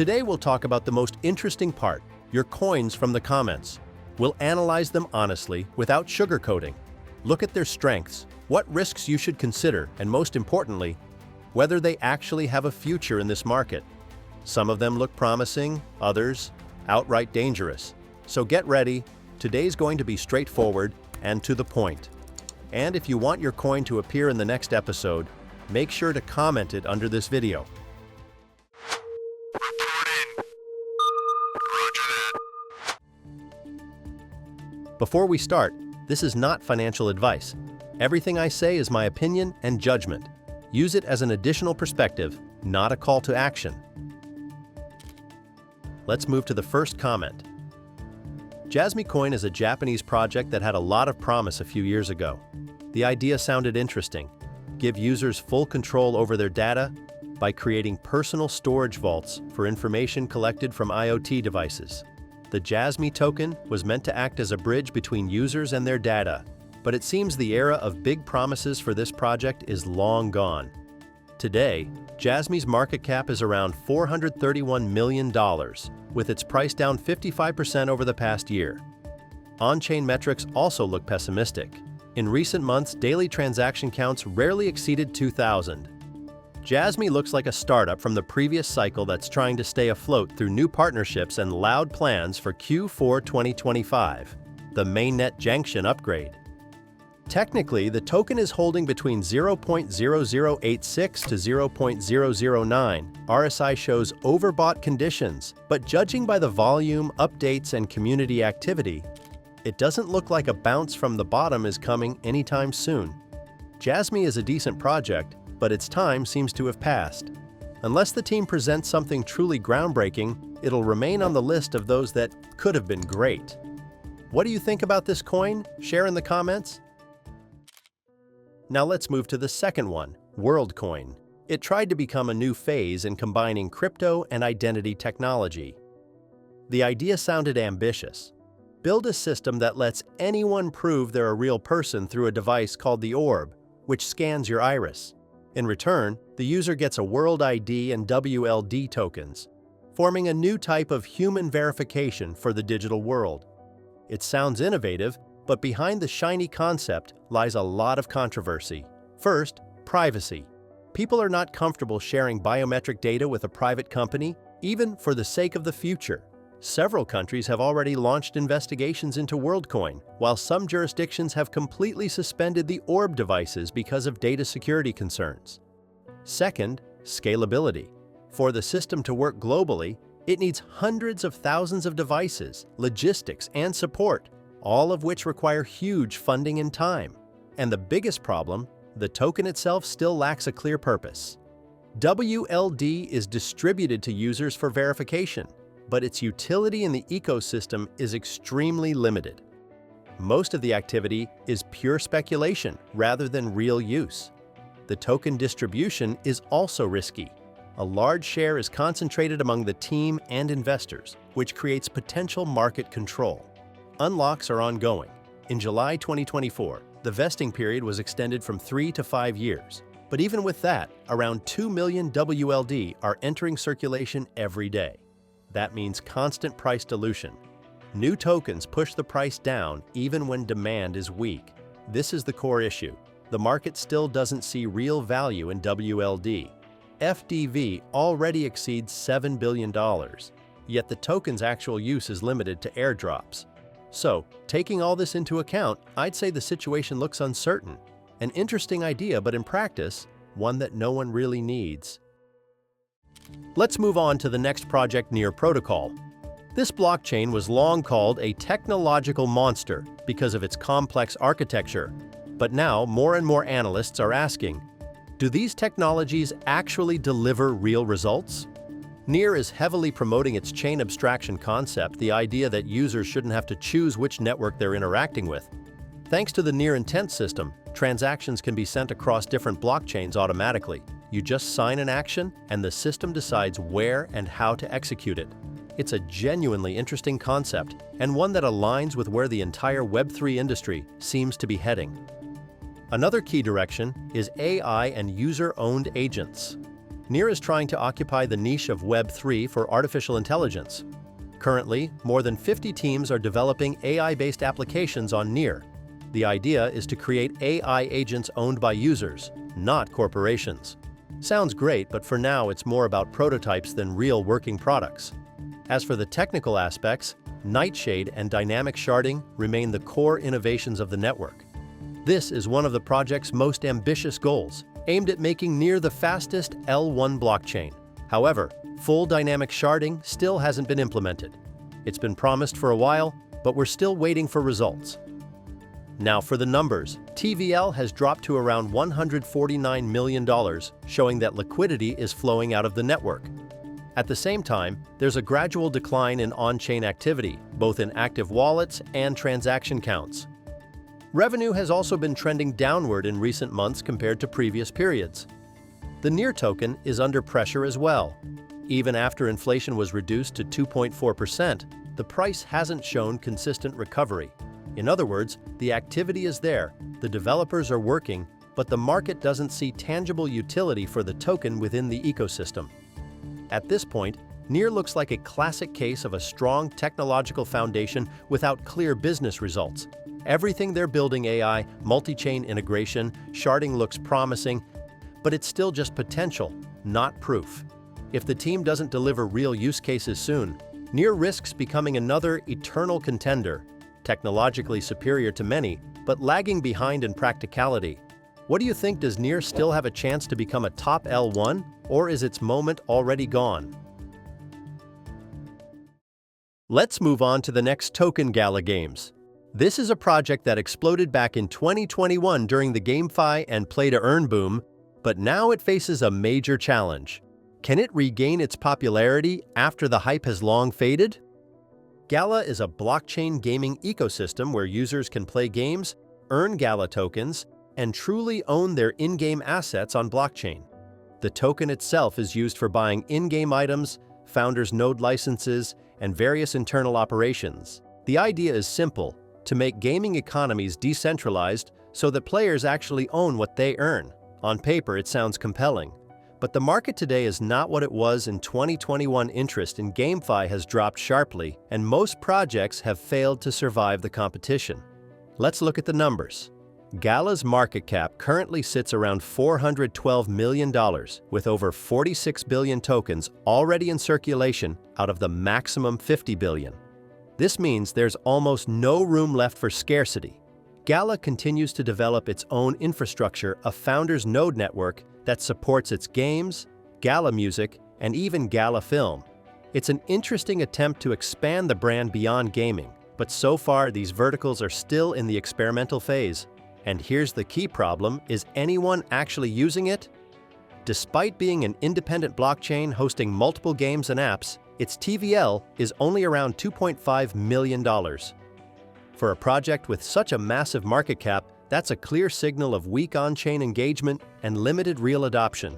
Today we'll talk about the most interesting part, your coins from the comments. We'll analyze them honestly, without sugarcoating. Look at their strengths, what risks you should consider, and most importantly, whether they actually have a future in this market. Some of them look promising, others outright dangerous. So get ready, today's going to be straightforward and to the point. And if you want your coin to appear in the next episode, make sure to comment it under this video. Before we start, this is not financial advice. Everything I say is my opinion and judgment. Use it as an additional perspective, not a call to action. Let's move to the first comment. Jasmy Coin is a Japanese project that had a lot of promise a few years ago. The idea sounded interesting. Give users full control over their data by creating personal storage vaults for information collected from IoT devices. The Jasmy token was meant to act as a bridge between users and their data, but it seems the era of big promises for this project is long gone. Today, Jasmy's market cap is around $431 million, with its price down 55% over the past year. On-chain metrics also look pessimistic. In recent months, daily transaction counts rarely exceeded 2,000. Jasmy looks like a startup from the previous cycle that's trying to stay afloat through new partnerships and loud plans for Q4 2025, the mainnet junction upgrade. Technically, the token is holding between 0.0086 to 0.009. RSI shows overbought conditions, but judging by the volume, updates, and community activity, it doesn't look like a bounce from the bottom is coming anytime soon. Jasmy is a decent project, but its time seems to have passed. Unless the team presents something truly groundbreaking, it'll remain on the list of those that could have been great. What do you think about this coin? Share in the comments. Now let's move to the second one, WorldCoin. It tried to become a new phase in combining crypto and identity technology. The idea sounded ambitious. Build a system that lets anyone prove they're a real person through a device called the Orb, which scans your iris. In return, the user gets a World ID and WLD tokens, forming a new type of human verification for the digital world. It sounds innovative, but behind the shiny concept lies a lot of controversy. First, privacy. People are not comfortable sharing biometric data with a private company, even for the sake of the future. Several countries have already launched investigations into WorldCoin, while some jurisdictions have completely suspended the Orb devices because of data security concerns. Second, scalability. For the system to work globally, it needs hundreds of thousands of devices, logistics, and support, all of which require huge funding and time. And the biggest problem, the token itself still lacks a clear purpose. WLD is distributed to users for verification, but its utility in the ecosystem is extremely limited. Most of the activity is pure speculation rather than real use. The token distribution is also risky. A large share is concentrated among the team and investors, which creates potential market control. Unlocks are ongoing. In July 2024, the vesting period was extended from 3 to 5 years. But even with that, around 2 million WLD are entering circulation every day. That means constant price dilution. New tokens push the price down even when demand is weak. This is the core issue. The market still doesn't see real value in WLD. FDV already exceeds $7 billion, yet the token's actual use is limited to airdrops. So, taking all this into account, I'd say the situation looks uncertain. An interesting idea, but in practice, one that no one really needs. Let's move on to the next project, Near Protocol. This blockchain was long called a technological monster because of its complex architecture. But now, more and more analysts are asking, do these technologies actually deliver real results? Near is heavily promoting its chain abstraction concept, the idea that users shouldn't have to choose which network they're interacting with. Thanks to the Near Intent system, transactions can be sent across different blockchains automatically. You just sign an action, and the system decides where and how to execute it. It's a genuinely interesting concept, and one that aligns with where the entire Web3 industry seems to be heading. Another key direction is AI and user-owned agents. Near is trying to occupy the niche of Web3 for artificial intelligence. Currently, more than 50 teams are developing AI-based applications on Near. The idea is to create AI agents owned by users, not corporations. Sounds great, but for now it's more about prototypes than real working products. As for the technical aspects, Nightshade and dynamic sharding remain the core innovations of the network. This is one of the project's most ambitious goals, aimed at making Near the fastest L1 blockchain. However, full dynamic sharding still hasn't been implemented. It's been promised for a while, but we're still waiting for results. Now for the numbers. TVL has dropped to around $149 million, showing that liquidity is flowing out of the network. At the same time, there's a gradual decline in on-chain activity, both in active wallets and transaction counts. Revenue has also been trending downward in recent months compared to previous periods. The Near token is under pressure as well. Even after inflation was reduced to 2.4%, the price hasn't shown consistent recovery. In other words, the activity is there, the developers are working, but the market doesn't see tangible utility for the token within the ecosystem. At this point, Near looks like a classic case of a strong technological foundation without clear business results. Everything they're building, AI, multi-chain integration, sharding, looks promising, but it's still just potential, not proof. If the team doesn't deliver real use cases soon, Near risks becoming another eternal contender, technologically superior to many, but lagging behind in practicality. What do you think? Does Near still have a chance to become a top L1, or is its moment already gone? Let's move on to the next token, Gala Games. This is a project that exploded back in 2021 during the GameFi and play-to-earn boom, but now it faces a major challenge. Can it regain its popularity after the hype has long faded? Gala is a blockchain gaming ecosystem where users can play games, earn Gala tokens, and truly own their in-game assets on blockchain. The token itself is used for buying in-game items, founders' node licenses, and various internal operations. The idea is simple: to make gaming economies decentralized so that players actually own what they earn. On paper, it sounds compelling. But the market today is not what it was in 2021. Interest in GameFi has dropped sharply, and most projects have failed to survive the competition. Let's look at the numbers. Gala's market cap currently sits around $412 million, with over 46 billion tokens already in circulation out of the maximum 50 billion. This means there's almost no room left for scarcity. Gala continues to develop its own infrastructure, a founders' node network that supports its games, Gala music, and even Gala film. It's an interesting attempt to expand the brand beyond gaming, but so far these verticals are still in the experimental phase. And here's the key problem: is anyone actually using it? Despite being an independent blockchain hosting multiple games and apps, its TVL is only around $2.5 million. For a project with such a massive market cap, that's a clear signal of weak on-chain engagement and limited real adoption.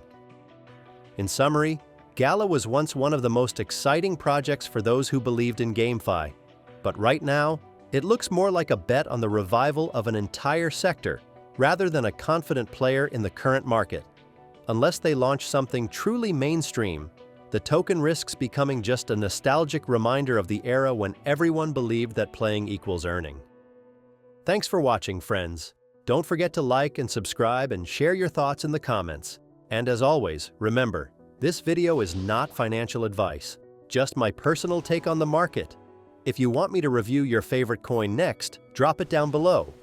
In summary, Gala was once one of the most exciting projects for those who believed in GameFi. But right now, it looks more like a bet on the revival of an entire sector, rather than a confident player in the current market. Unless they launch something truly mainstream, the token risks becoming just a nostalgic reminder of the era when everyone believed that playing equals earning. Thanks for watching, friends. Don't forget to like and subscribe and share your thoughts in the comments. And as always, remember, this video is not financial advice, just my personal take on the market. If you want me to review your favorite coin next, drop it down below.